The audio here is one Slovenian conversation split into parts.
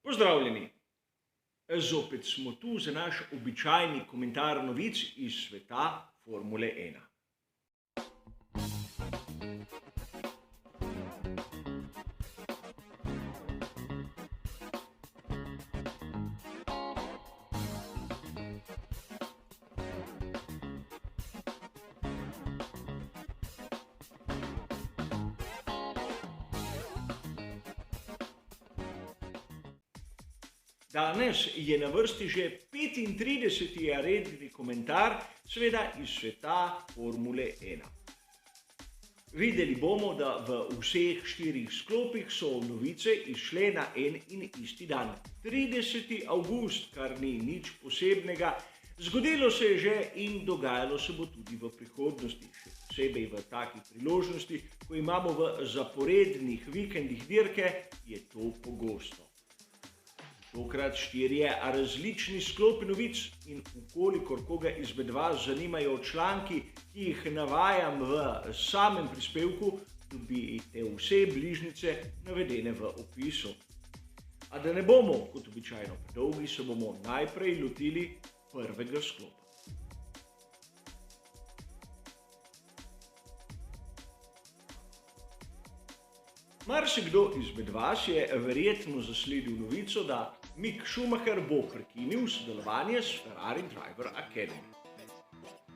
Pozdravljeni! Zopet smo tu za naš običajni komentar novic iz sveta Formule 1. Danes je na vrsti že 35. redni komentar, seveda iz sveta Formule 1. Videli bomo, da v vseh 4 sklopih so novice izšle na en in isti dan. 30. avgust, kar ni nič posebnega, zgodilo se je že in dogajalo se bo tudi v prihodnosti. Še posebej v takih priložnosti, ko imamo v zaporednih vikendih dirke, je to pogosto. Tokrat 4 različni sklopi novic in ukolikor koga izmed vas zanimajo članki, ki jih navajam v samem prispevku, dobite vse bližnjice navedene v opisu. A da ne bomo, kot običajno, predolgi, se bomo najprej lotili prvega sklopa. Marsikdo izmed vas je verjetno zasledil novico, da Mick Schumacher bo prekinil sodelovanje s Ferrari Driver Academy.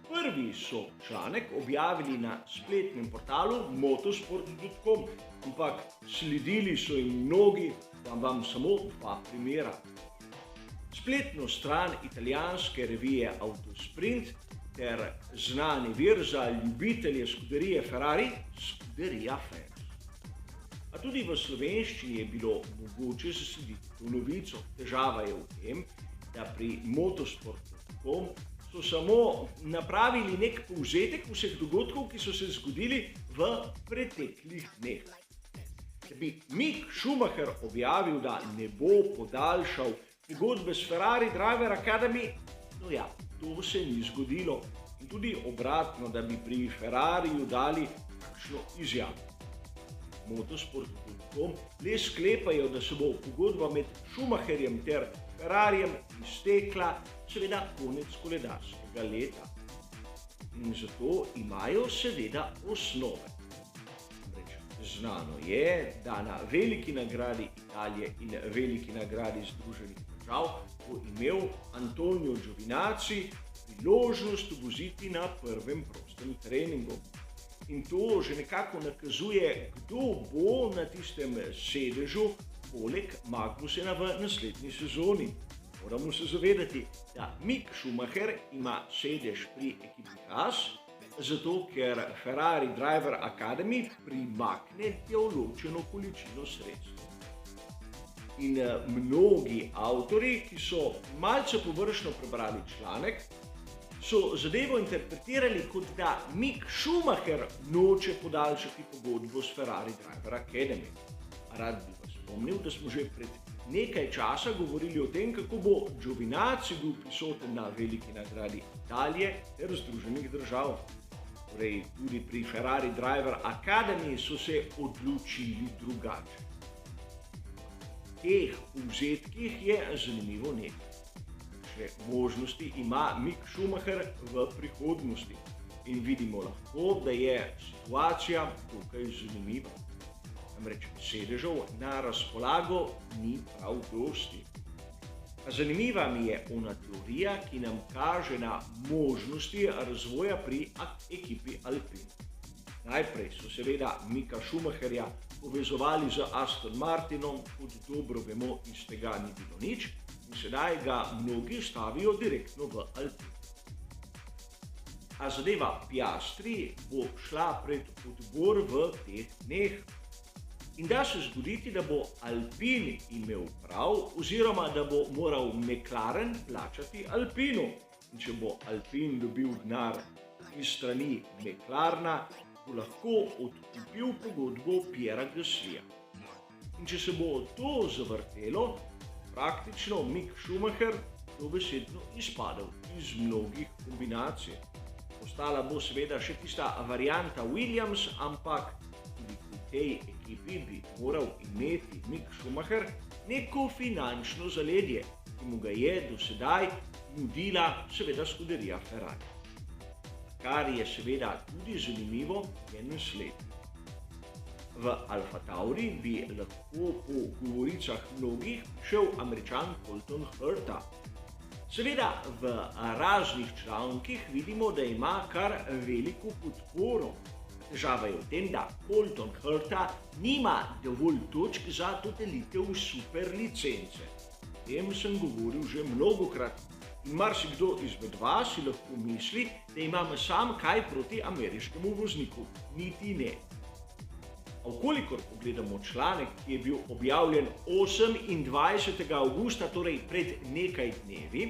Prvi so članek objavili na spletnem portalu motorsport.com, ampak sledili so jim mnogi, vam samo 2 primera. Spletno stran italijanske revije Autosprint ter znani vir za ljubitelje skuderije Ferrari, Scuderia Ferrari. A tudi v slovenščini je bilo mogoče zaslediti to novico. Težava je v tem, da pri motorsport.com so samo napravili nek povzetek vseh dogodkov, ki so se zgodili v preteklih dneh. Da bi Mick Schumacher objavil, da ne bo podaljšal pogodbe s Ferrari Driver Academy, no ja, to se ni zgodilo. In tudi obratno, da bi pri Ferrariju dali kakšno izjavo. Motorsport.com le sklepajo, da se bo pogodba med Schumacherjem ter Ferrarijem iztekla seveda konec koledarskega leta. In zato imajo seveda osnove. Znano je, da na veliki nagradi Italije in veliki nagradi Združenih držav bo imel Antonio Giovinazzi priložnost voziti na prvem prostem treningu. In to že nekako nakazuje, kdo bo na tistem sedežu poleg Magnusena v naslednji sezoni. Moramo se zavedati, da Mick Schumacher ima sedež pri ekipi Haas, zato ker Ferrari Driver Academy primakne določeno količino sredstev. In mnogi avtorji, ki so malce površno prebrali članek, so zadevo interpretirali kot da Mick Schumacher noče podaljšati pogodbo s Ferrari Driver Academy. Rad bi vas spomnil, da smo že pred nekaj časa govorili o tem, kako bo Giovinazzi bil prisoten na veliki nagradi Italije ter Združenih držav. Torej, tudi pri Ferrari Driver Academy so se odločili drugače. V teh povzetkih je zanimivo nekaj. Možnosti ima Mick Schumacher v prihodnosti in vidimo lahko, da je situacija dokaj zanimiva. Namreč sedežev na razpolago ni prav dosti. Zanimiva mi je ona teorija, ki nam kaže na možnosti razvoja pri ekipi Alpine. Najprej so seveda Micka Schumacherja povezovali z Aston Martinom, kot dobro vemo, iz tega ni bilo nič, in sedaj ga mnogi stavijo direktno v Alpine. A zadeva Piastri bo šla pred odbor v teh dneh. In da se zgoditi, da bo Alpine imel prav, oziroma da bo moral McLaren plačati Alpinu. In če bo Alpine dobil denar iz strani McLarena, bo lahko odkupil pogodbo Pierresa Gaslyja. In če se bo to zavrtelo, praktično Mick Schumacher dobesedno izpadel iz mnogih kombinacij. Ostala bo seveda še tista varianta Williams, ampak tudi v tej ekipi bi moral imeti Mick Schumacher neko finančno zaledje, ki mu ga je do sedaj nudila seveda scuderia Ferrari. Kar je seveda tudi zanimivo, je naslednje. V Alfa Tauri bi lahko po govoricah mnogih šel Američan Colton Herta. Seveda v raznih člankih vidimo, da ima kar veliko podporo. Težava je v tem, da Colton Herta nima dovolj točk za dodelitev super licence. O tem sem govoril že mnogokrat in marsikdo izmed vas si lahko misli, da imam sam kaj proti ameriškemu vozniku. Niti ne. A vkolikor pogledamo članek, ki je bil objavljen 28. avgusta, torej pred nekaj dnevi,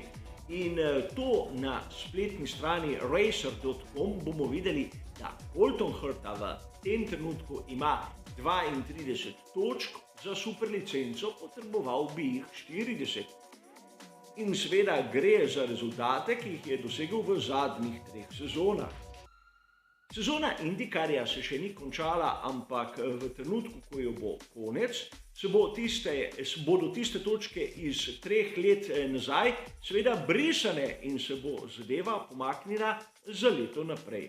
in to na spletni strani racer.com, bomo videli, da Colton Herta v tem trenutku ima 32 točk, za super licenco potreboval bi jih 40. In seveda gre za rezultate, ki jih je dosegel v zadnjih 3 sezonah. Sezona Indykarja se še ni končala, ampak v trenutku, ko jo bo konec, bodo tiste točke iz 3 let nazaj seveda brisane in se bo zadeva pomaknila za leto naprej.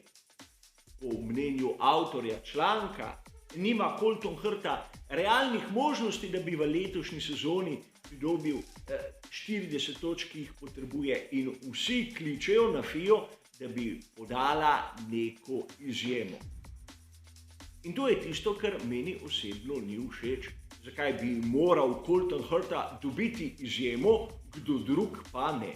Po mnenju avtorja članka nima Colton Herta realnih možnosti, da bi v letošnji sezoni pridobil 40 točk, ki jih potrebuje, in vsi kličejo na FIA, da bi podala neko izjemo. In to je tisto, kar meni osebno ni všeč. Zakaj bi moral Colton Herta dobiti izjemo, kdo drug pa ne?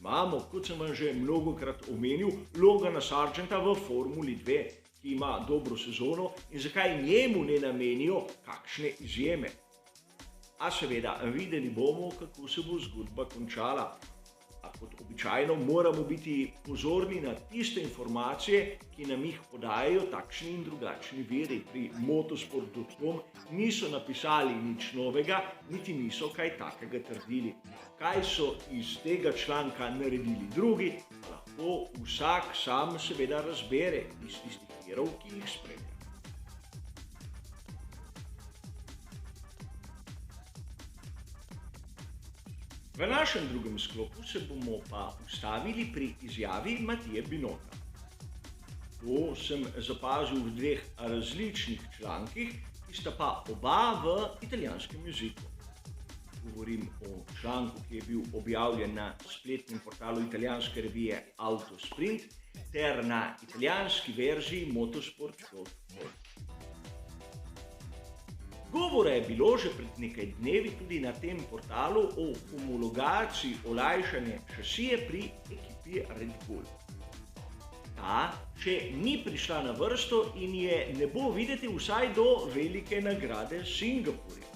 Imamo, kot sem vam že mnogokrat omenil, Logana Sargenta v Formuli 2, ki ima dobro sezono, in zakaj njemu ne namenijo kakšne izjeme. A seveda, videli bomo, kako se bo zgodba končala. A kot običajno moramo biti pozorni na tiste informacije, ki nam jih podajajo takšni in drugačni viri. Pri motosport.com niso napisali nič novega, niti niso kaj takega trdili. Kaj so iz tega članka naredili drugi, lahko vsak sam seveda razbere iz tistih virov, ki jih spremlja. V našem drugem sklopu se bomo pa ustavili pri izjavi Matije Binota. To sem zapazil v 2 različnih člankih, ki sta pa oba v italijanskem jeziku. Govorim o članku, ki je bil objavljen na spletnem portalu italijanske revije Autosprint ter na italijanski verziji motosport.com. Govora je bilo že pred nekaj dnevi tudi na tem portalu o homologaciji olajšanja šasije pri ekipi Red Bull. Ta še ni prišla na vrsto in je ne bo videti vsaj do velike nagrade Singapurja.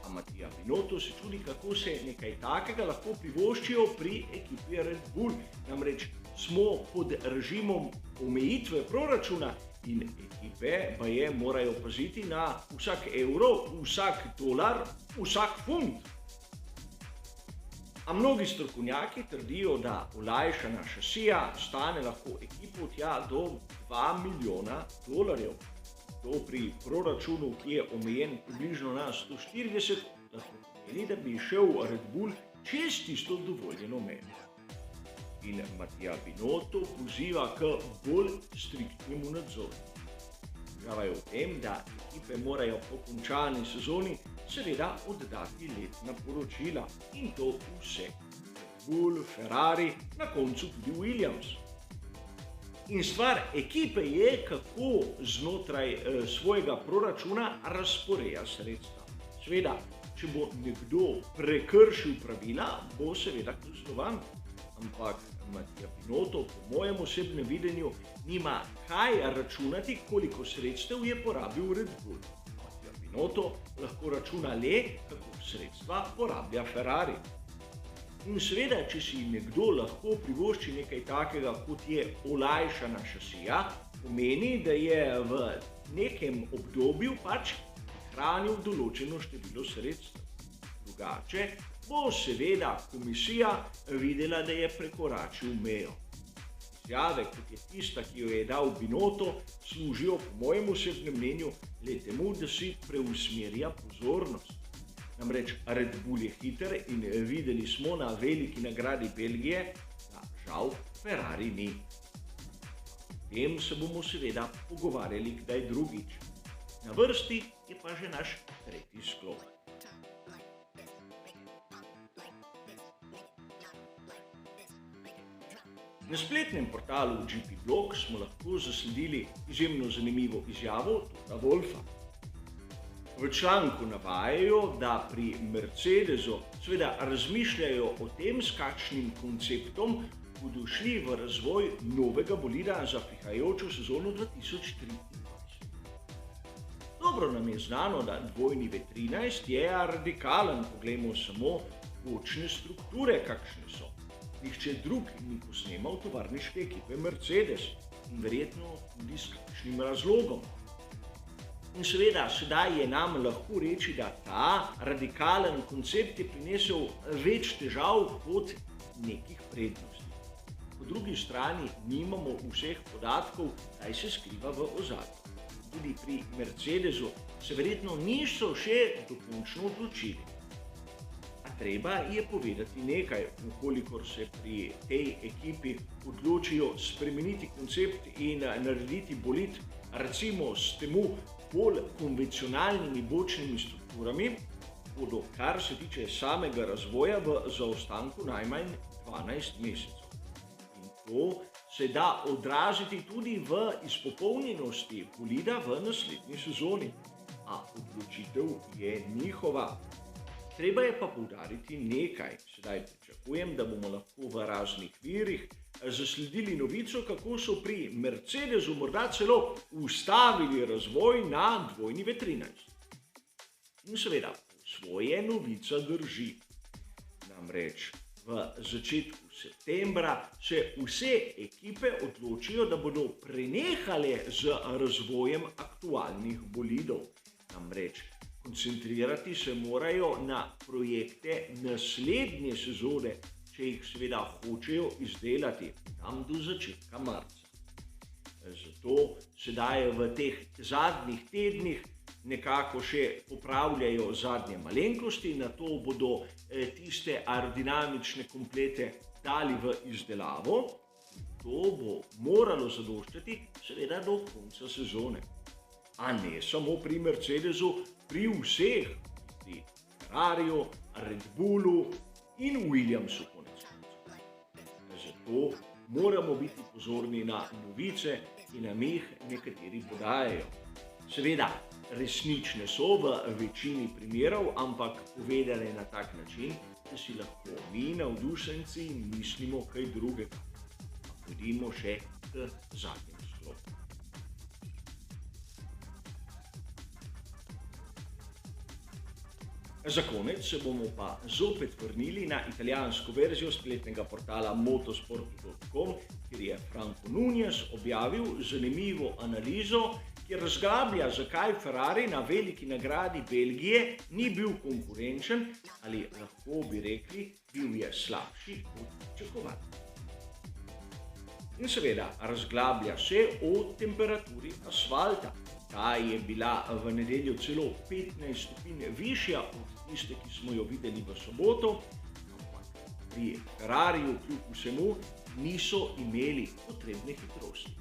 A Matija Binotto se čudi, kako se nekaj takega lahko privoščijo pri ekipi Red Bull. Namreč smo pod režimom omejitve proračuna in ekipe baje morajo paziti na vsak evro, vsak dolar, vsak funt. A mnogi strokovnjaki trdijo, da olajšana šasija stane lahko ekipo tja do $2 milijona. To pri proračunu, ki je omejen približno na 140, lahko pomeni, da bi šel Red Bull čez tisto dovoljeno mejo. In Matija Binotto poziva k bolj striktnemu nadzoru. Težava je v tem, da ekipe morajo po končani sezoni seveda oddati letna poročila, in to vse. Red Bull, Ferrari, na koncu tudi Williams. In stvar ekipe je, kako znotraj svojega proračuna razporeja sredstva. Seveda, če bo nekdo prekršil pravila, bo seveda kaznovan. Ampak Matija Binotto po mojem osebnem videnju nima kaj računati, koliko sredstev je porabil Red Bull. Matija Binotto lahko računa le, kako sredstva porablja Ferrari. In seveda, če si nekdo lahko privošči nekaj takega, kot je olajšana šasija, pomeni, da je v nekem obdobju pač hranil določeno število sredstev. Drugače bo seveda komisija videla, da je prekoračil mejo. Izjave, kot je tista, ki jo je dal Binotto, služijo po mojem osebnem mnenju le temu, da si preusmerja pozornost. Namreč Red Bull je hiter in videli smo na veliki nagradi Belgije, da žal Ferrari ni. O tem se bomo seveda pogovarjali kdaj drugič. Na vrsti je pa že naš tretji sklop. Na spletnem portalu GP Blog smo lahko zasledili izjemno zanimivo izjavo Tota Wolffa. V članku navajajo, da pri Mercedesu seveda razmišljajo o tem, s kakšnim konceptom bodo šli v razvoj novega bolida za prihajajočo sezono 2023. Dobro nam je znano, da dvojni V13 je radikalen, poglejmo samo bočne strukture, kakšne so. Nihče drug ni posnemal tovarniške ekipe Mercedes in verjetno tudi s kakšnim razlogom. In seveda, sedaj je nam lahko reči, da ta radikalen koncept je prinesel več težav kot nekih prednosti. Po drugi strani nimamo vseh podatkov, kaj se skriva v ozadju. Tudi pri Mercedesu se verjetno niso še dokončno odločili. A treba je povedati nekaj, ukolikor se pri tej ekipi odločijo spremeniti koncept in narediti bolid recimo s temu bolj konvencionalnimi bočnimi strukturami, bodo, kar se tiče samega razvoja, v zaostanku najmanj 12 mesecev. In to se da odraziti tudi v izpopolnjenosti bolida v naslednji sezoni. A odločitev je njihova. Treba je pa poudariti nekaj. Sedaj pričakujem, da bomo lahko v raznih virih zasledili novico, kako so pri Mercedesu morda celo ustavili razvoj na dvojni V13. In seveda, svoje novica drži. Namreč v začetku septembra se vse ekipe odločijo, da bodo prenehale z razvojem aktualnih bolidov. Namreč koncentrirati se morajo na projekte naslednje sezone, če jih seveda hočejo izdelati tam do začetka marca. Zato sedaj v teh zadnjih tednih nekako še popravljajo zadnje malenkosti, nato bodo tiste aerodinamične komplete dali v izdelavo. To bo moralo zadoščati seveda do konca sezone. A ne samo pri Mercedesu, pri vseh, pri Ferrariju, Red Bullu in Williamsu konec koncev. Zato moramo biti pozorni na novice, ki nam jih nekateri podajajo. Seveda, resnične so v večini primerov, ampak povedane na tak način, da si lahko mi navdušenci mislimo kaj drugega. Pojdimo še k zadnjemu sklopu. Za konec se bomo pa zopet vrnili na italijansko verzijo spletnega portala motosport.com, kjer je Franco Nunez objavil zanimivo analizo, ki razglablja, zakaj Ferrari na veliki nagradi Belgije ni bil konkurenčen ali lahko bi rekli, bil je slabši od pričakovanj. In seveda razglablja se o temperaturi asfalta. Ta je bila v nedeljo celo 15 stopinj višja od tiste, ki smo jo videli v soboto, ampak pri Ferrariju kljub vsemu niso imeli potrebne hitrosti.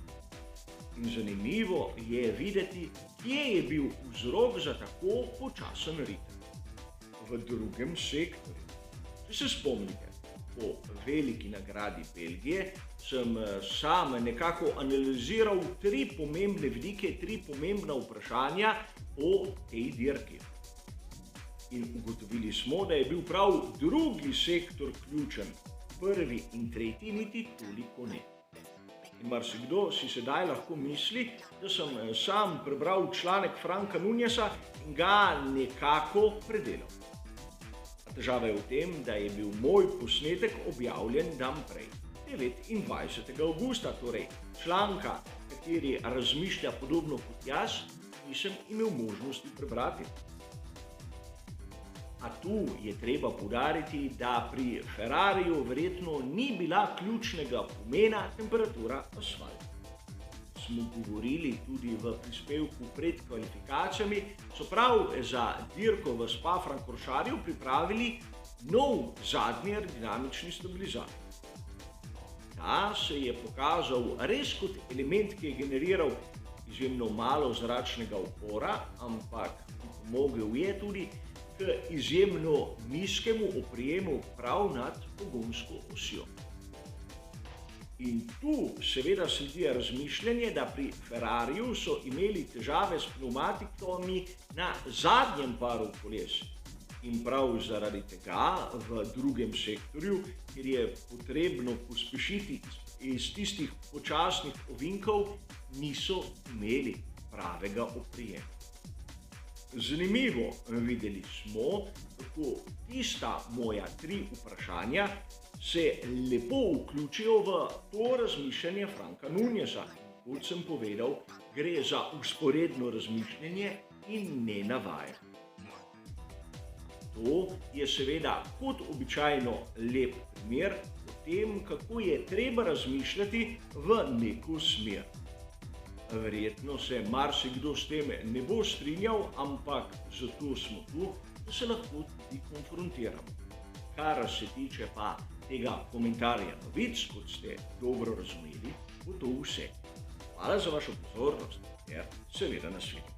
In zanimivo je videti, kje je bil vzrok za tako počasen ritem. V drugem sektorju. Če se spomnite, po veliki nagradi Belgije sem sam nekako analiziral tri pomembne vidike, tri pomembna vprašanja o tej dirki. In ugotovili smo, da je bil prav drugi sektor ključen, prvi in tretji niti toliko ne. In marsikdo si sedaj lahko misli, da sem sam prebral članek Franca Nuneza in ga nekako predelal. Težava je v tem, da je bil moj posnetek objavljen dan prej, 29. avgusta, torej članka, kateri razmišlja podobno kot jaz, nisem imel možnosti prebrati. A tu je treba poudariti, da pri Ferrariju verjetno ni bila ključnega pomena temperatura asfalta. smo govorili tudi v prispevku pred kvalifikacijami, so prav za dirko v Spa-Francorchamps pripravili nov zadnji aerodinamični stabilizator. Ta se je pokazal res kot element, ki je generiral izjemno malo zračnega upora, ampak pripomogel je tudi k izjemno nizkemu oprijemu prav nad pogonsko osjo. In tu seveda sledi razmišljanje, da pri Ferrariju so imeli težave s pneumatikami na zadnjem paru koles. In prav zaradi tega v drugem sektorju, kjer je potrebno pospešiti iz tistih počasnih ovinkov, niso imeli pravega oprijema. Zanimivo, videli smo, kako tista moja 3 vprašanja se lepo vključijo v to razmišljanje Franka Nuneza. Kot sem povedal, gre za vzporedno razmišljanje in ne navajanje. To je seveda kot običajno lep primer o tem, kako je treba razmišljati v neko smer. Verjetno se marsikdo s tem ne bo strinjal, ampak zato smo tu, da se lahko tudi konfrontiramo. Kar se tiče pa tega komentarja novic, kot ste dobro razumeli, bo to vse. Hvala za vašo pozornost, ter seveda nasvidenje.